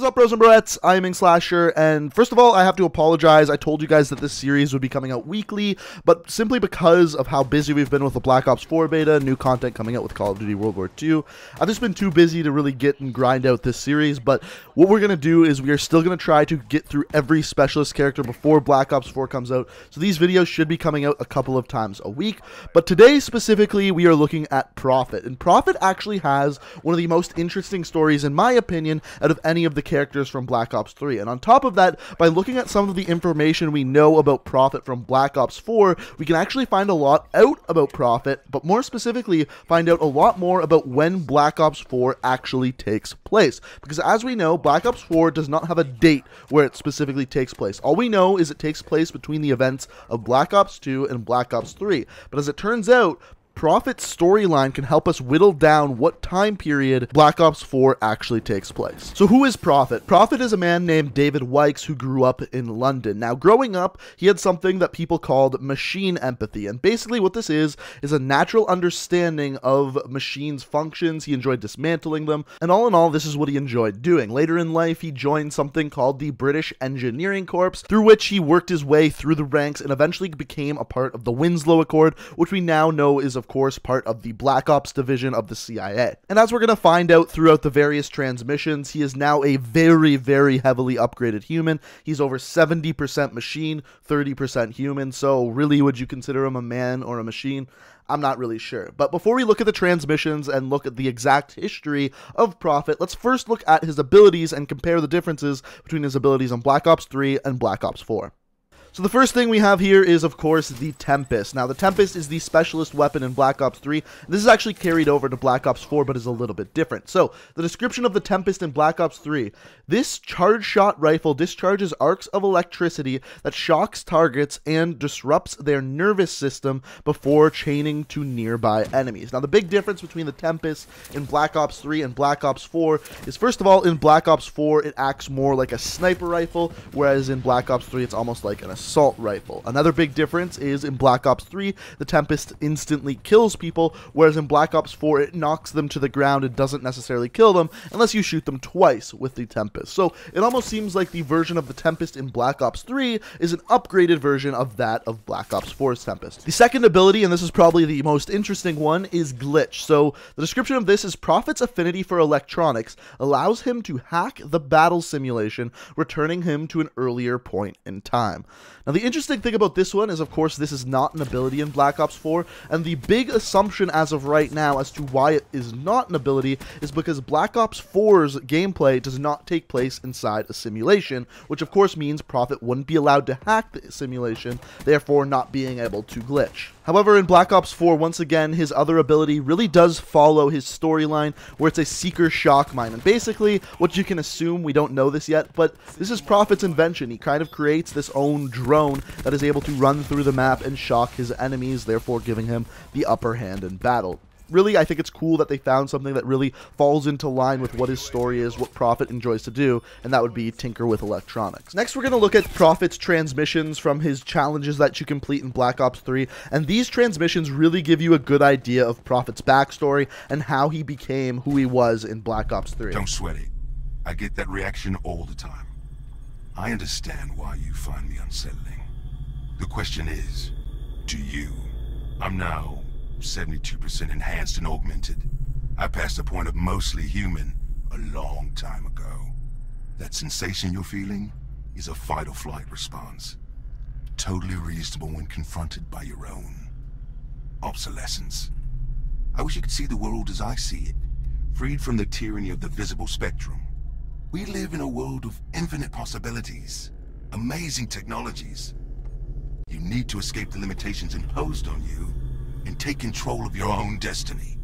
up, bros and broettes? I'm Inkslasher, and first of all, I have to apologize. I told you guys that this series would be coming out weekly, but simply because of how busy we've been with the Black Ops 4 beta, new content coming out with Call of Duty World War II, I've just been too busy to really get and grind out this series. But what we're going to do is we are still going to try to get through every specialist character before Black Ops 4 comes out, so these videos should be coming out a couple of times a week. But today, specifically, we are looking at Prophet, and Prophet actually has one of the most interesting stories, in my opinion, out of any of the characters from Black Ops 3. And on top of that, by looking at some of the information we know about Prophet from Black Ops 4, we can actually find a lot out about Prophet, but more specifically, find out a lot more about when Black Ops 4 actually takes place. Because as we know, Black Ops 4 does not have a date where it specifically takes place. All we know is it takes place between the events of Black Ops 2 and Black Ops 3. But as it turns out, Prophet's storyline can help us whittle down what time period Black Ops 4 actually takes place. So who is Prophet? Prophet is a man named David Wykes who grew up in London. Now, growing up, he had something that people called machine empathy, and basically what this is a natural understanding of machines' functions. He enjoyed dismantling them, and all in all, this is what he enjoyed doing. Later in life, he joined something called the British Engineering Corps, through which he worked his way through the ranks and eventually became a part of the Winslow Accord, which we now know is, of course, part of the Black Ops division of the CIA. And as we're going to find out throughout the various transmissions, he is now a very, very heavily upgraded human. He's over 70% machine, 30% human, so really, would you consider him a man or a machine? I'm not really sure. But before we look at the transmissions and look at the exact history of Prophet, let's first look at his abilities and compare the differences between his abilities on Black Ops 3 and Black Ops 4. So the first thing we have here is, of course, the Tempest. Now, the Tempest is the specialist weapon in Black Ops 3. This is actually carried over to Black Ops 4, but is a little bit different. So, the description of the Tempest in Black Ops 3. This charge shot rifle discharges arcs of electricity that shocks targets and disrupts their nervous system before chaining to nearby enemies. Now, the big difference between the Tempest in Black Ops 3 and Black Ops 4 is, first of all, in Black Ops 4, it acts more like a sniper rifle, whereas in Black Ops 3, it's almost like an assault rifle. Another big difference is in Black Ops 3, the Tempest instantly kills people, whereas in Black Ops 4, it knocks them to the ground and doesn't necessarily kill them unless you shoot them twice with the Tempest. So it almost seems like the version of the Tempest in Black Ops 3 is an upgraded version of that of Black Ops 4's Tempest. The second ability, and this is probably the most interesting one, is Glitch. So the description of this is Prophet's affinity for electronics allows him to hack the battle simulation, returning him to an earlier point in time. Now, the interesting thing about this one is, of course, this is not an ability in Black Ops 4, and the big assumption as of right now as to why it is not an ability is because Black Ops 4's gameplay does not take place inside a simulation, which of course means Prophet wouldn't be allowed to hack the simulation, therefore not being able to glitch. However, in Black Ops 4, once again, his other ability really does follow his storyline, where it's a Seeker Shock Mine. And basically, what you can assume, we don't know this yet, but this is Prophet's invention. He kind of creates this own drone that is able to run through the map and shock his enemies, therefore giving him the upper hand in battle. Really, I think it's cool that they found something that really falls into line with what his story is, what Prophet enjoys to do, and that would be tinker with electronics. Next, we're going to look at Prophet's transmissions from his challenges that you complete in Black Ops 3, and these transmissions really give you a good idea of Prophet's backstory and how he became who he was in Black Ops 3. Don't sweat it. I get that reaction all the time. I understand why you find me unsettling. The question is, do you? I'm now 72% enhanced and augmented. I passed the point of mostly human a long time ago. That sensation you're feeling is a fight or flight response. Totally reasonable when confronted by your own obsolescence. I wish you could see the world as I see it, freed from the tyranny of the visible spectrum. We live in a world of infinite possibilities, amazing technologies. You need to escape the limitations imposed on you and take control of your own destiny.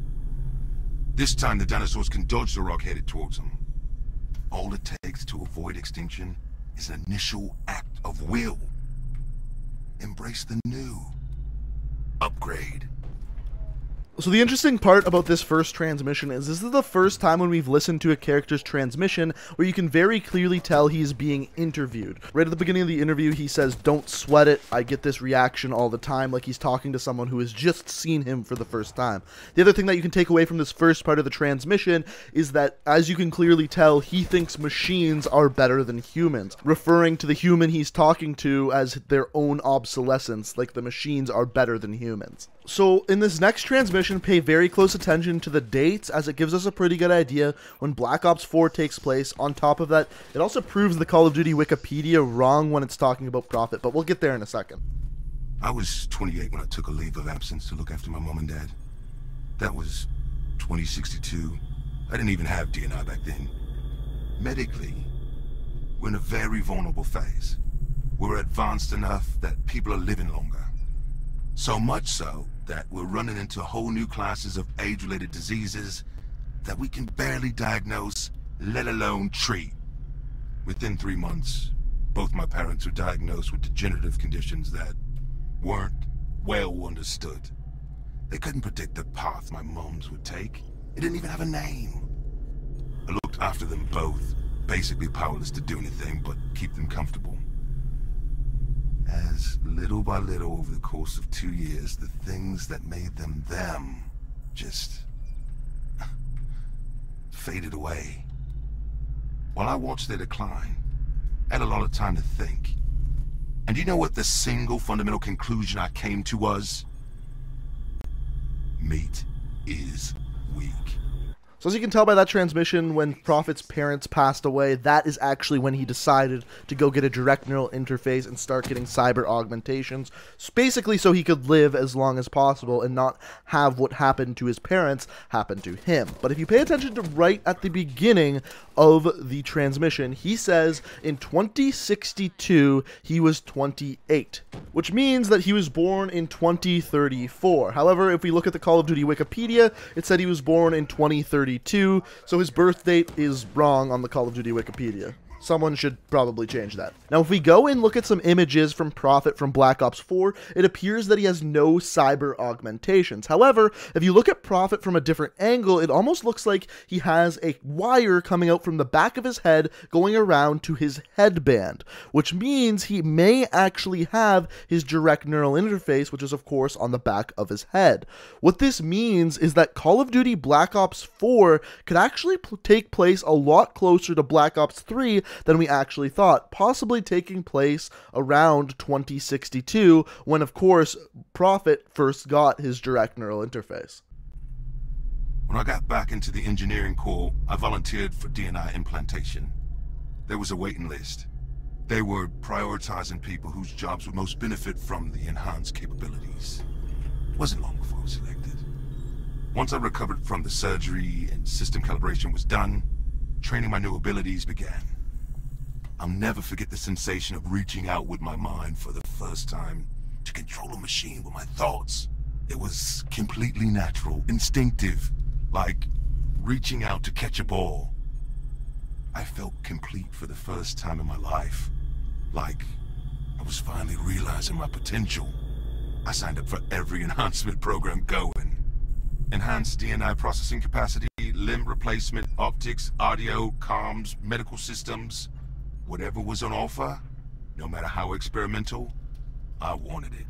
This time the dinosaurs can dodge the rock headed towards them. All it takes to avoid extinction is an initial act of will. Embrace the new. Upgrade. So the interesting part about this first transmission is this is the first time when we've listened to a character's transmission where you can very clearly tell he's being interviewed. Right at the beginning of the interview, he says, "Don't sweat it. I get this reaction all the time," like he's talking to someone who has just seen him for the first time. The other thing that you can take away from this first part of the transmission is that, as you can clearly tell, he thinks machines are better than humans, referring to the human he's talking to as their own obsolescence, like the machines are better than humans. So in this next transmission, pay very close attention to the dates, as it gives us a pretty good idea when Black Ops 4 takes place. On top of that, it also proves the Call of Duty Wikipedia wrong when it's talking about Prophet, but we'll get there in a second. I was 28 when I took a leave of absence to look after my mom and dad. That was 2062. I didn't even have DNI back then. Medically, we're in a very vulnerable phase. We're advanced enough that people are living longer. So much so that we're running into whole new classes of age-related diseases that we can barely diagnose, let alone treat. Within 3 months, both my parents were diagnosed with degenerative conditions that weren't well understood. They couldn't predict the path my mom's would take. It didn't even have a name. I looked after them both, basically powerless to do anything but keep them comfortable. As little by little over the course of 2 years, the things that made them them just faded away. While I watched their decline, I had a lot of time to think. And you know what the single fundamental conclusion I came to was? Meat is weak. So as you can tell by that transmission, when Prophet's parents passed away, that is actually when he decided to go get a direct neural interface and start getting cyber augmentations, basically so he could live as long as possible and not have what happened to his parents happen to him. But if you pay attention to right at the beginning of the transmission, he says in 2062 he was 28, which means that he was born in 2034. However, if we look at the Call of Duty Wikipedia, it said he was born in 2032, so his birth date is wrong on the Call of Duty Wikipedia. Someone should probably change that. Now, if we go and look at some images from Prophet from Black Ops 4, it appears that he has no cyber augmentations. However, if you look at Prophet from a different angle, it almost looks like he has a wire coming out from the back of his head going around to his headband, which means he may actually have his direct neural interface, which is of course on the back of his head. What this means is that Call of Duty Black Ops 4 could actually take place a lot closer to Black Ops 3 than we actually thought, possibly taking place around 2062, when of course Prophet first got his direct neural interface. When I got back into the engineering corps, I volunteered for DNI implantation. There was a waiting list. They were prioritizing people whose jobs would most benefit from the enhanced capabilities. It wasn't long before I was selected. Once I recovered from the surgery and system calibration was done, training my new abilities began. I'll never forget the sensation of reaching out with my mind for the first time to control a machine with my thoughts. It was completely natural, instinctive, like reaching out to catch a ball. I felt complete for the first time in my life, like I was finally realizing my potential. I signed up for every enhancement program going. Enhanced DNI processing capacity, limb replacement, optics, audio, comms, medical systems. Whatever was on offer, no matter how experimental, I wanted it.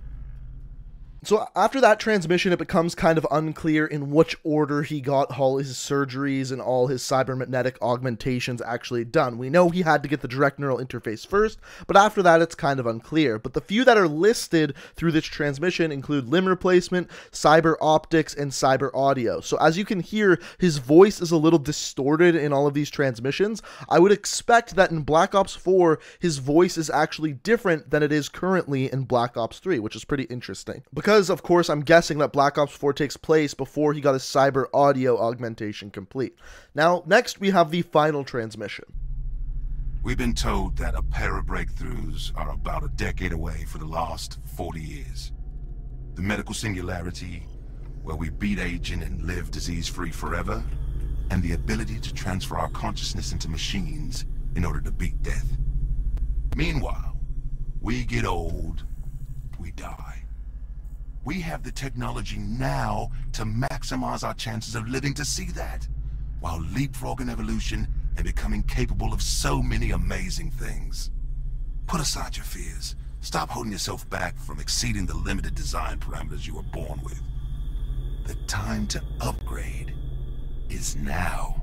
So after that transmission, it becomes kind of unclear in which order he got all his surgeries and all his cybernetic augmentations actually done. We know he had to get the direct neural interface first, but after that it's kind of unclear. But the few that are listed through this transmission include limb replacement, cyber optics, and cyber audio. So as you can hear, his voice is a little distorted in all of these transmissions. I would expect that in Black Ops 4, his voice is actually different than it is currently in Black Ops 3, which is pretty interesting. Because, of course, I'm guessing that Black Ops 4 takes place before he got his cyber audio augmentation complete. Now, next we have the final transmission. We've been told that a pair of breakthroughs are about a decade away for the last 40 years. The medical singularity, where we beat aging and live disease-free forever, and the ability to transfer our consciousness into machines in order to beat death. Meanwhile, we get old, we die. We have the technology now to maximize our chances of living to see that, while leapfrogging evolution and becoming capable of so many amazing things. Put aside your fears. Stop holding yourself back from exceeding the limited design parameters you were born with. The time to upgrade is now.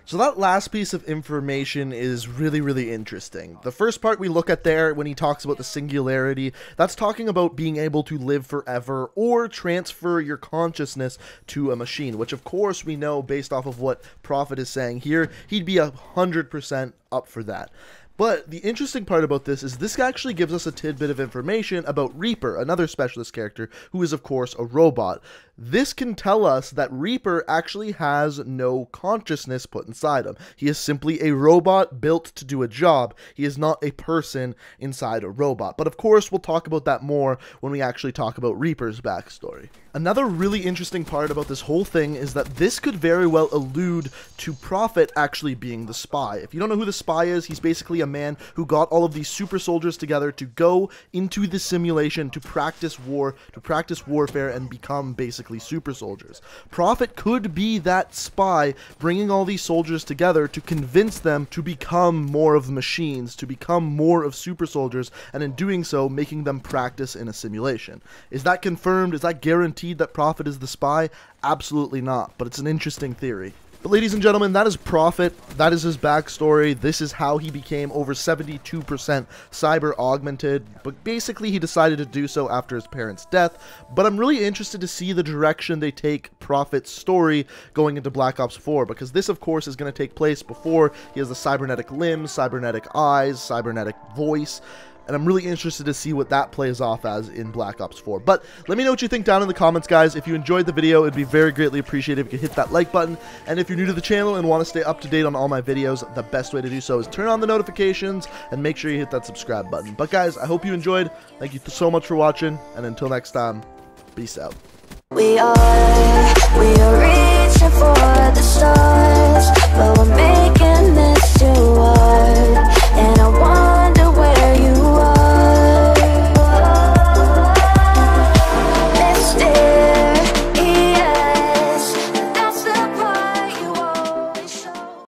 So that last piece of information is really, really interesting. The first part we look at there when he talks about the singularity, that's talking about being able to live forever or transfer your consciousness to a machine, which of course we know based off of what Prophet is saying here, he'd be 100% up for that. But the interesting part about this actually gives us a tidbit of information about Reaper, another specialist character, who is of course a robot. This can tell us that Reaper actually has no consciousness put inside him. He is simply a robot built to do a job. He is not a person inside a robot. But of course, we'll talk about that more when we actually talk about Reaper's backstory. Another really interesting part about this whole thing is that this could very well allude to Prophet actually being the spy. If you don't know who the spy is, he's basically a man who got all of these super soldiers together to go into the simulation to practice war, to practice warfare, and become basically super soldiers. Prophet could be that spy bringing all these soldiers together to convince them to become more of machines, to become more of super soldiers, and in doing so making them practice in a simulation. Is that confirmed? Is that guaranteed that Prophet is the spy? Absolutely not, but it's an interesting theory. But ladies and gentlemen, that is Prophet. That is his backstory. This is how he became over 72% cyber augmented. But basically, he decided to do so after his parents' death. But I'm really interested to see the direction they take Prophet's story going into Black Ops 4. Because this, of course, is going to take place before he has the cybernetic limbs, cybernetic eyes, cybernetic voice. And I'm really interested to see what that plays off as in Black Ops 4. But let me know what you think down in the comments, guys. If you enjoyed the video, it'd be very greatly appreciated if you could hit that like button. And if you're new to the channel and want to stay up to date on all my videos, the best way to do so is turn on the notifications and make sure you hit that subscribe button. But guys, I hope you enjoyed. Thank you so much for watching. And until next time, peace out. We are reaching for the stars, but we're making it.